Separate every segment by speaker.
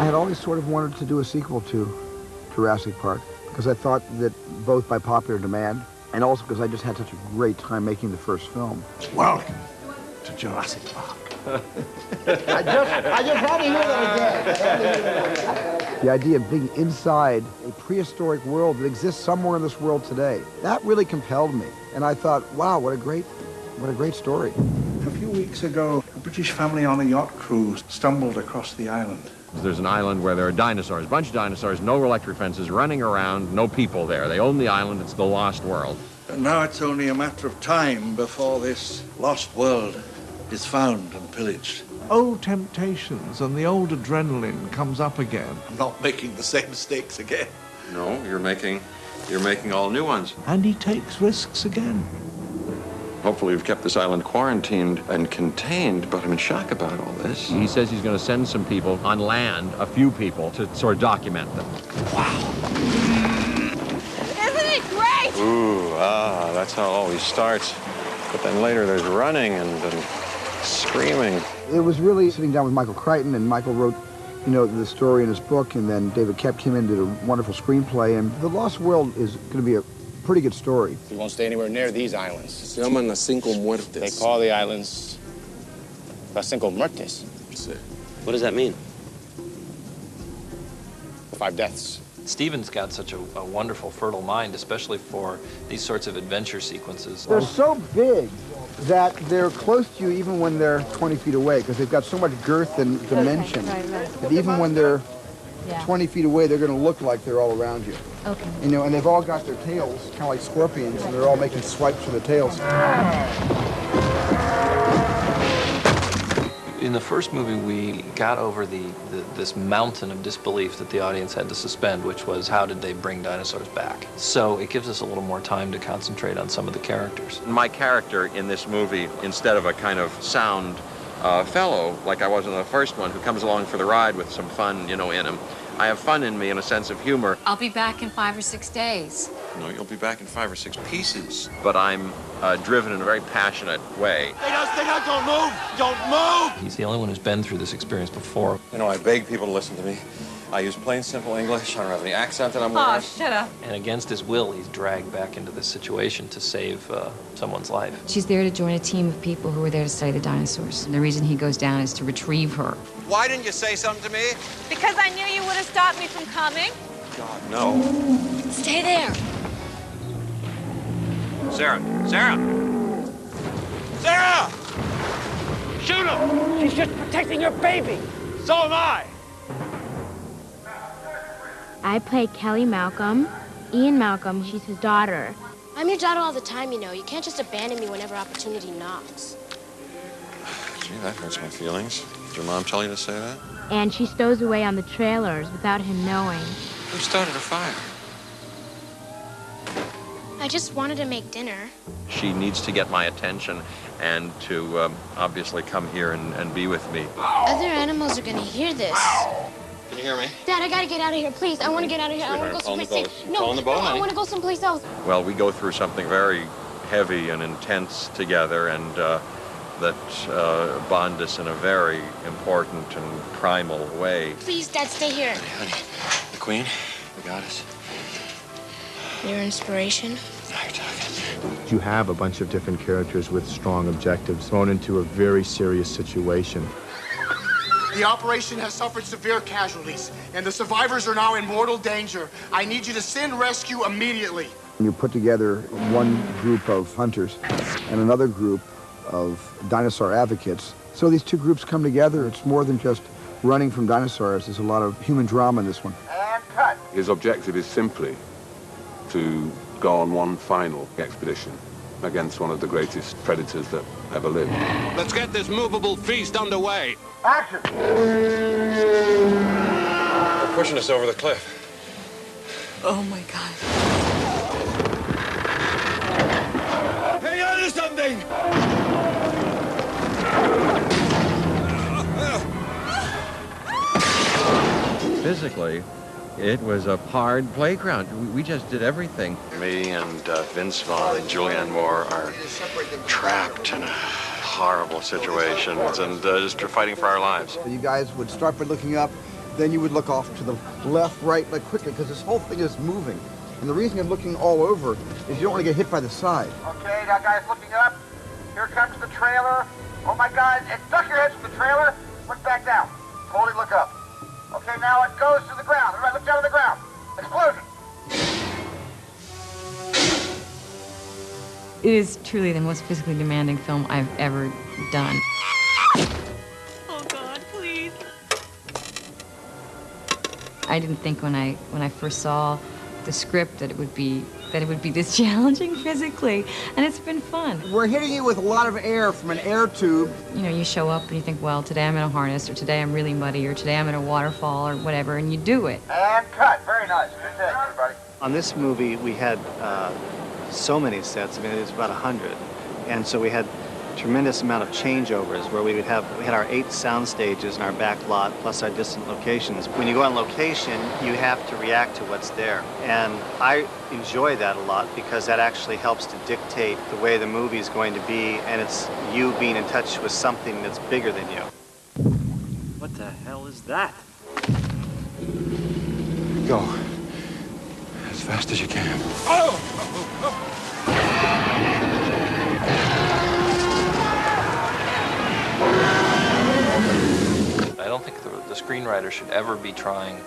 Speaker 1: I had always sort of wanted to do a sequel to Jurassic Park because I thought that both by popular demand and also because I just had such a great time making the first film.
Speaker 2: Welcome to Jurassic Park.
Speaker 1: I just had to hear that again. The idea of being inside a prehistoric world that exists somewhere in this world today, that really compelled me. And I thought, wow, what a great story.
Speaker 2: A few weeks ago, a British family on a yacht cruise stumbled across the island.
Speaker 3: There's an island where there are dinosaurs, a bunch of dinosaurs, no electric fences, running around, no people there. They own the island, it's the lost world.
Speaker 4: And now it's only a matter of time before this lost world is found and pillaged.
Speaker 5: Old temptations and the old adrenaline comes up again.
Speaker 4: I'm not making the same mistakes again.
Speaker 3: No, you're making all new ones.
Speaker 5: And he takes risks again.
Speaker 3: Hopefully we've kept this island quarantined and contained, but I'm in shock about all this. He says he's going to send some people on land, a few people, to sort of document them.
Speaker 6: Wow. Isn't it great?
Speaker 3: Ooh, that's how it always starts. But then later there's running and screaming.
Speaker 1: It was really sitting down with Michael Crichton, and Michael wrote, the story in his book, and then David Koepp came in and did a wonderful screenplay, and The Lost World is going to be a pretty good story.
Speaker 7: We won't stay anywhere near these islands.
Speaker 8: Se llaman las cinco muertes.
Speaker 7: They call the islands las cinco muertes.
Speaker 8: Sí.
Speaker 9: What does that mean?
Speaker 7: The 5 deaths.
Speaker 10: Steven's got such a wonderful, fertile mind, especially for these sorts of adventure sequences.
Speaker 1: They're so big that they're close to you even when they're 20 feet away, because they've got so much girth and dimension that even when they're 20 feet away, they're going to look like they're all around you.
Speaker 6: Okay.
Speaker 1: And they've all got their tails, kind of like scorpions, and they're all making swipes with their tails.
Speaker 10: In the first movie, we got over this mountain of disbelief that the audience had to suspend, which was, how did they bring dinosaurs back? So it gives us a little more time to concentrate on some of the characters.
Speaker 3: My character in this movie, instead of a kind of sound fellow, like I was in the first one, who comes along for the ride with some fun, in him, I have fun in me and a sense of humor.
Speaker 6: I'll be back in 5 or 6 days.
Speaker 3: No, you'll be back in 5 or 6 pieces. But I'm driven in a very passionate way.
Speaker 4: Stay down, don't move! Don't move!
Speaker 10: He's the only one who's been through this experience before.
Speaker 3: I beg people to listen to me. I use plain, simple English. I don't have any accent that I'm
Speaker 6: Oh, shut up.
Speaker 10: And against his will, he's dragged back into this situation to save someone's life.
Speaker 11: She's there to join a team of people who are there to study the dinosaurs. And the reason he goes down is to retrieve her.
Speaker 4: Why didn't you say something to me?
Speaker 6: Because I knew you would have stopped me from coming.
Speaker 3: God, no.
Speaker 6: Stay there.
Speaker 3: Sarah! Sarah!
Speaker 4: Sarah! Shoot him!
Speaker 9: She's just protecting your baby.
Speaker 4: So am I!
Speaker 12: I play Kelly Malcolm. Ian Malcolm, she's his daughter.
Speaker 13: I'm your daughter all the time, you know. You can't just abandon me whenever opportunity knocks.
Speaker 3: Gee, that hurts my feelings. Did your mom tell you to say that?
Speaker 12: And she stows away on the trailers without him knowing.
Speaker 3: Who started a fire?
Speaker 13: I just wanted to make dinner.
Speaker 3: She needs to get my attention and to obviously come here and be with me.
Speaker 13: Other animals are gonna hear this.
Speaker 3: Can you hear me?
Speaker 13: Dad, I gotta get out of here, please. I wanna get out of here. I wanna go someplace safe. No, I wanna go someplace else.
Speaker 3: Well, we go through something very heavy and intense together, and that bond us in a very important and primal way.
Speaker 13: Please, Dad, stay here.
Speaker 3: Honey, the Queen, the goddess.
Speaker 13: Your inspiration?
Speaker 3: Now you're talking.
Speaker 14: You have a bunch of different characters with strong objectives thrown into a very serious situation.
Speaker 15: The operation has suffered severe casualties, and the survivors are now in mortal danger. I need you to send rescue immediately.
Speaker 1: You put together one group of hunters and another group of dinosaur advocates. So these two groups come together. It's more than just running from dinosaurs. There's a lot of human drama in this one.
Speaker 15: And cut.
Speaker 8: His objective is simply to go on one final expedition against one of the greatest predators that ever lived.
Speaker 4: Let's get this movable feast underway.
Speaker 15: Action!
Speaker 3: They're pushing us over the cliff.
Speaker 6: Oh, my God.
Speaker 4: Hang on to something!
Speaker 3: Physically, it was a hard playground. We just did everything. Me and Vince Vaughn and Julianne Moore are trapped in a horrible situations and just fighting for our lives.
Speaker 1: You guys would start by looking up, then you would look off to the left, right, like quickly, because this whole thing is moving. And the reason you're looking all over is you don't want to get hit by the side.
Speaker 16: Okay, now guys, looking up. Here comes the trailer. Oh my God, and duck your heads from the trailer. Look back down. Slowly look up. Okay, now it goes to the ground. All right, look down to the ground. Explosion.
Speaker 11: It is truly the most physically demanding film I've ever done.
Speaker 6: Oh God, please.
Speaker 11: I didn't think when I first saw the script that it would be this challenging physically, and it's been fun.
Speaker 1: We're hitting you with a lot of air from an air tube.
Speaker 11: You know, you show up and you think, well, today I'm in a harness, or today I'm really muddy, or today I'm in a waterfall, or whatever, and you do it.
Speaker 16: And cut. Very nice. Good day, everybody.
Speaker 17: On this movie, we had so many sets. I mean, it was about 100, and so we had tremendous amount of changeovers where we had our 8 sound stages in our back lot plus our distant locations. When you go on location, you have to react to what's there. And I enjoy that a lot because that actually helps to dictate the way the movie is going to be, and it's you being in touch with something that's bigger than you.
Speaker 9: What the hell is that?
Speaker 4: Go. As fast as you can.
Speaker 10: I don't think the screenwriter should ever be trying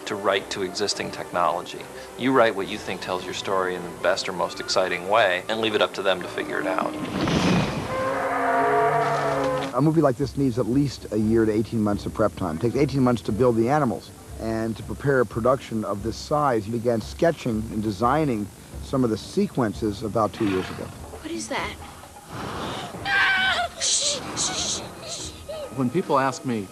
Speaker 10: to write to existing technology. You write what you think tells your story in the best or most exciting way, and leave it up to them to figure it out.
Speaker 1: A movie like this needs at least a year to 18 months of prep time. It takes 18 months to build the animals. And to prepare a production of this size, he began sketching and designing some of the sequences about 2 years ago.
Speaker 13: What is that?
Speaker 18: When people ask me,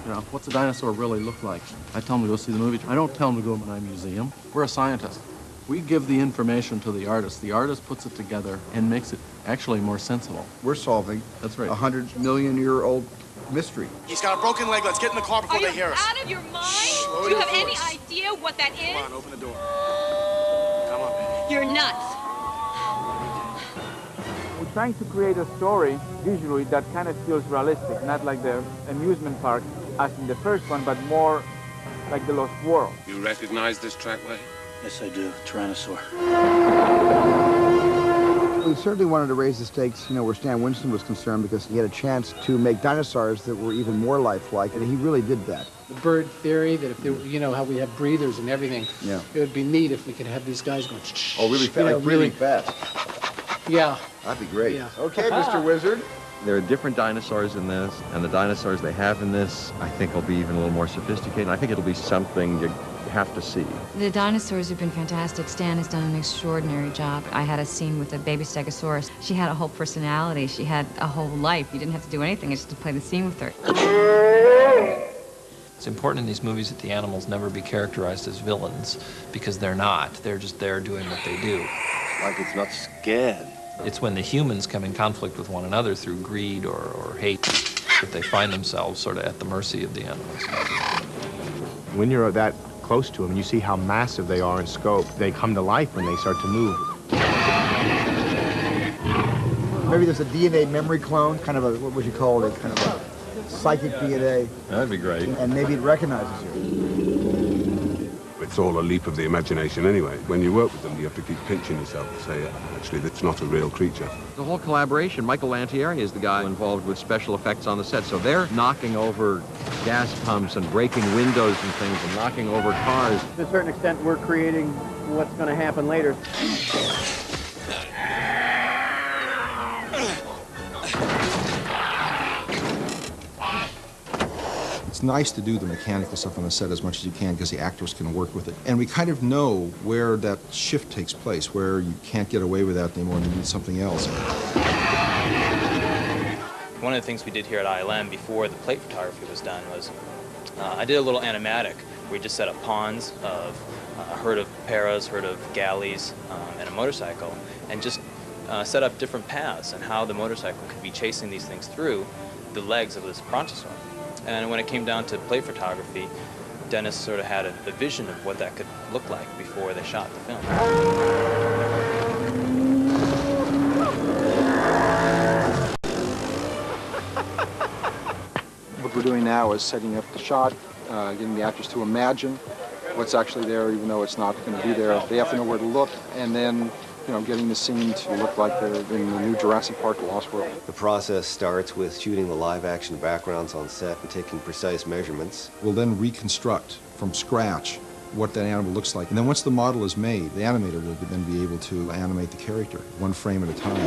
Speaker 18: you know, what's a dinosaur really look like? I tell them to go see the movie. I don't tell them to go to my museum. We're a scientist. We give the information to the artist. The artist puts it together and makes it actually more sensible.
Speaker 1: We're solving
Speaker 18: That's right.
Speaker 1: a 100-million-year-old mystery.
Speaker 15: He's got a broken leg. Let's get in the car before they hear us.
Speaker 6: Are you out of your mind? Do you have any idea what that is?
Speaker 15: Come on, open the door. Come on, baby.
Speaker 6: You're nuts.
Speaker 19: We're trying to create a story visually that kind of feels realistic, not like the amusement park as in the first one, but more like the Lost World.
Speaker 8: You recognize this trackway?
Speaker 17: Yes, I do. Tyrannosaur.
Speaker 1: We certainly wanted to raise the stakes, you know, where Stan Winston was concerned, because he had a chance to make dinosaurs that were even more lifelike, and he really did that.
Speaker 20: The bird theory, that if there, you know, how we have breathers and everything,
Speaker 1: yeah,
Speaker 20: it would be neat if we could have these guys going.
Speaker 1: Oh, really fast, like really fast.
Speaker 20: Yeah.
Speaker 1: That'd be great.
Speaker 20: Yeah.
Speaker 1: Okay, Mr. Wizard.
Speaker 3: There are different dinosaurs in this, and the dinosaurs they have in this, I think, will be even a little more sophisticated. I think it'll be something you have to see.
Speaker 11: The dinosaurs have been fantastic. Stan has done an extraordinary job. I had a scene with a baby stegosaurus. She had a whole personality. She had a whole life. You didn't have to do anything, just to play the scene with her.
Speaker 10: It's important in these movies that the animals never be characterized as villains, because they're not. They're just there doing what they do.
Speaker 7: Like it's not scared.
Speaker 10: It's when the humans come in conflict with one another through greed or hate that they find themselves sort of at the mercy of the animals.
Speaker 14: When you're that close to them, you see how massive they are in scope. They come to life when they start to move.
Speaker 1: Maybe there's a DNA memory clone, kind of a, what would you call it, kind of a psychic DNA.
Speaker 3: That'd be great.
Speaker 1: And maybe it recognizes you.
Speaker 8: It's all a leap of the imagination anyway. When you work with them, you have to keep pinching yourself to say, actually, that's not a real creature.
Speaker 3: The whole collaboration, Michael Lantieri is the guy involved with special effects on the set, so they're knocking over gas pumps and breaking windows and things and knocking over cars.
Speaker 19: To a certain extent, we're creating what's going to happen later.
Speaker 21: It's nice to do the mechanical stuff on the set as much as you can because the actors can work with it. And we kind of know where that shift takes place, where you can't get away with that anymore and you need something else.
Speaker 22: One of the things we did here at ILM before the plate photography was done was I did a little animatic where we just set up ponds of a herd of paras, herd of galleys, and a motorcycle, and just set up different paths and how the motorcycle could be chasing these things through the legs of this brontosaur. And when it came down to plate photography, Dennis sort of had a vision of what that could look like before they shot the film.
Speaker 2: What we're doing now is setting up the shot
Speaker 21: getting the actors to imagine what's actually there, even though it's not going to be there. They have to know where to look, and then, getting the scene to look like they're in the new Jurassic Park, The Lost World.
Speaker 5: The process starts with shooting the live-action backgrounds on set and taking precise measurements.
Speaker 21: We'll then reconstruct from scratch what that animal looks like. And then once the model is made, the animator will then be able to animate the character, one frame at a time.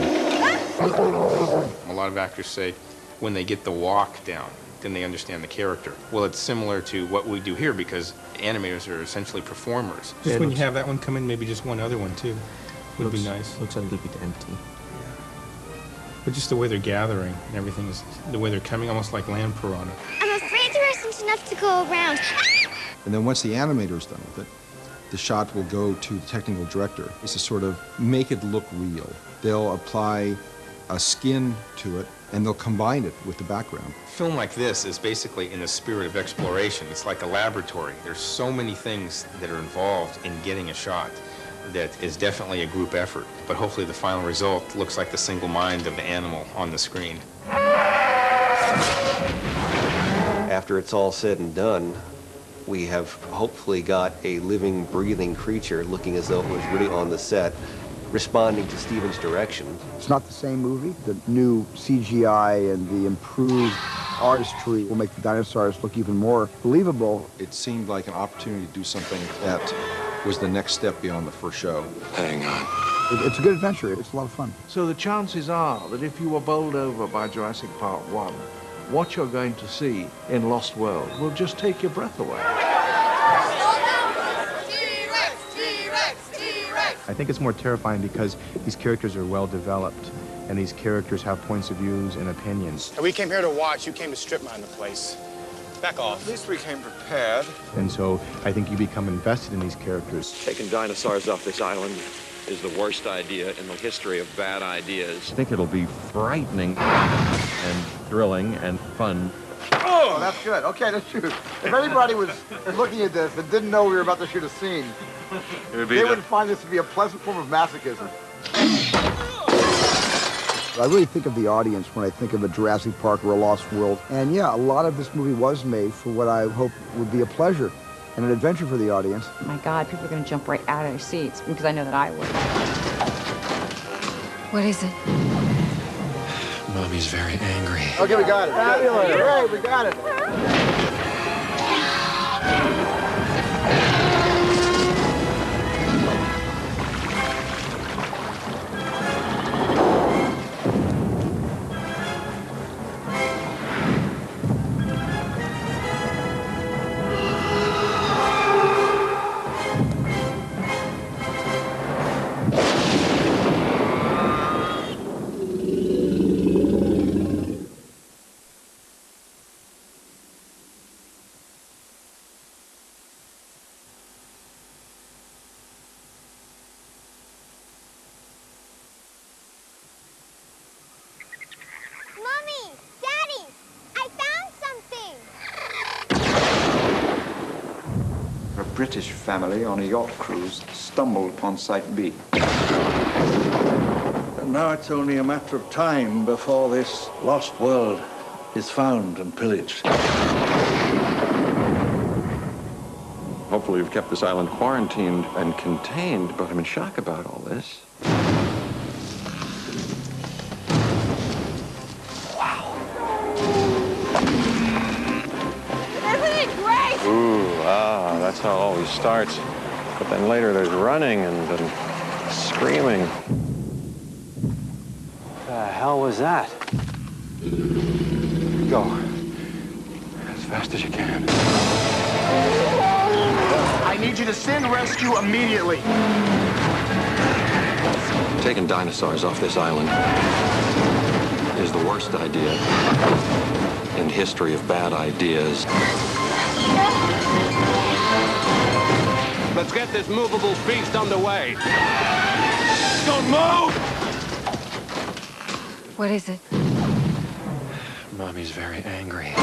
Speaker 14: A lot of actors say when they get the walk down, then they understand the character. Well, it's similar to what we do here because animators are essentially performers. Just when you have that one come in, maybe just one other one too. Would be nice.
Speaker 12: Looks a little bit empty.
Speaker 14: But just the way they're gathering and everything is the way they're coming, almost like land piranha.
Speaker 13: I'm afraid there isn't enough to go around.
Speaker 21: And then once the animator's done with it, the shot will go to the technical director. It's to sort of make it look real. They'll apply a skin to it, and they'll combine it with the background.
Speaker 14: Film like this is basically in the spirit of exploration. It's like a laboratory. There's so many things that are involved in getting a shot that is definitely a group effort. But hopefully the final result looks like the single mind of the animal on the screen.
Speaker 5: After it's all said and done, we have hopefully got a living, breathing creature looking as though it was really on the set, responding to Steven's direction.
Speaker 1: It's not the same movie. The new CGI and the improved artistry will make the dinosaurs look even more believable.
Speaker 21: It seemed like an opportunity to do something that was the next step beyond the first show.
Speaker 4: Hang on.
Speaker 1: It's a good adventure. It's a lot of fun.
Speaker 2: So the chances are that if you were bowled over by Jurassic Park 1, what you're going to see in Lost World will just take your breath away.
Speaker 14: I think it's more terrifying because these characters are well developed and these characters have points of views and opinions.
Speaker 15: We came here to watch. You came to strip mine the place. Back off.
Speaker 4: At least we came prepared.
Speaker 14: And so I think you become invested in these characters.
Speaker 3: Taking dinosaurs off this island is the worst idea in the history of bad ideas.
Speaker 23: I think it'll be frightening and thrilling and fun.
Speaker 1: Oh, that's good. Okay, let's shoot. If anybody was looking at this and didn't know we were about to shoot a scene, they would find this to be a pleasant form of masochism. I really think of the audience when I think of a Jurassic Park or a Lost World. And yeah, a lot of this movie was made for what I hope would be a pleasure and an adventure for the audience.
Speaker 11: My God, people are going to jump right out of their seats because I know that I would. What is it?
Speaker 3: Mommy's very angry.
Speaker 1: Okay, we got it. Fabulous. Hey, we got it.
Speaker 13: Mommy! Daddy! I found something!
Speaker 2: A British family on a yacht cruise stumbled upon Site B.
Speaker 4: And now it's only a matter of time before this lost world is found and pillaged.
Speaker 3: Hopefully we've kept this island quarantined and contained, but I'm in shock about all this.
Speaker 6: Isn't it great?
Speaker 3: Ooh, that's how it always starts. But then later there's running and then screaming.
Speaker 9: What the hell was that?
Speaker 3: Go. As fast as you can.
Speaker 15: I need you to send rescue immediately.
Speaker 3: Taking dinosaurs off this island is the worst idea in history of bad ideas.
Speaker 23: Let's get this movable beast underway.
Speaker 3: Don't move!
Speaker 11: What is it?
Speaker 3: Mommy's very angry.